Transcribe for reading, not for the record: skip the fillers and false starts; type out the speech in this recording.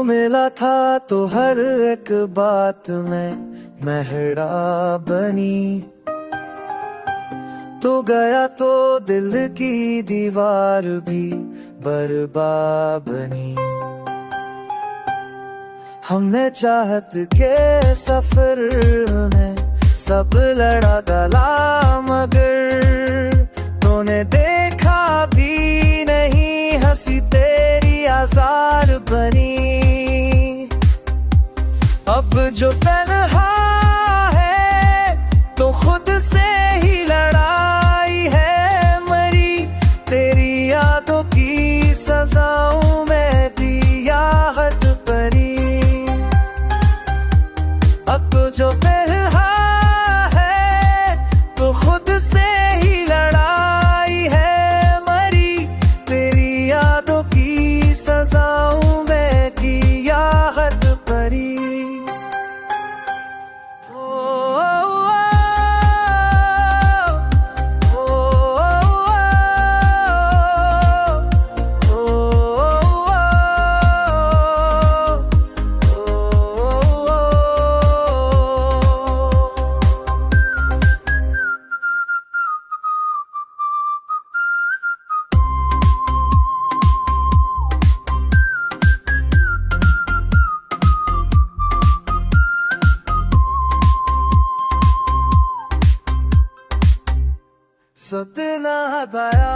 मिला था तो हर एक बात में महरा बनी, तू गया तो दिल की दीवार भी बर्बाद बनी। हमने चाहत के सफर में सब लड़ा गला, मगर तूने देखा भी नहीं हंसी तेरी आज़ाद बनी। अब जो तन्हा है तो खुद से ही लड़ाई है मरी, तेरी यादों की सजाओं में दिया हद परी। अब जो तन्हा है तो खुद से ही लड़ाई है मरी, तेरी यादों की सजाओं में दिया हद परी। सतना पाया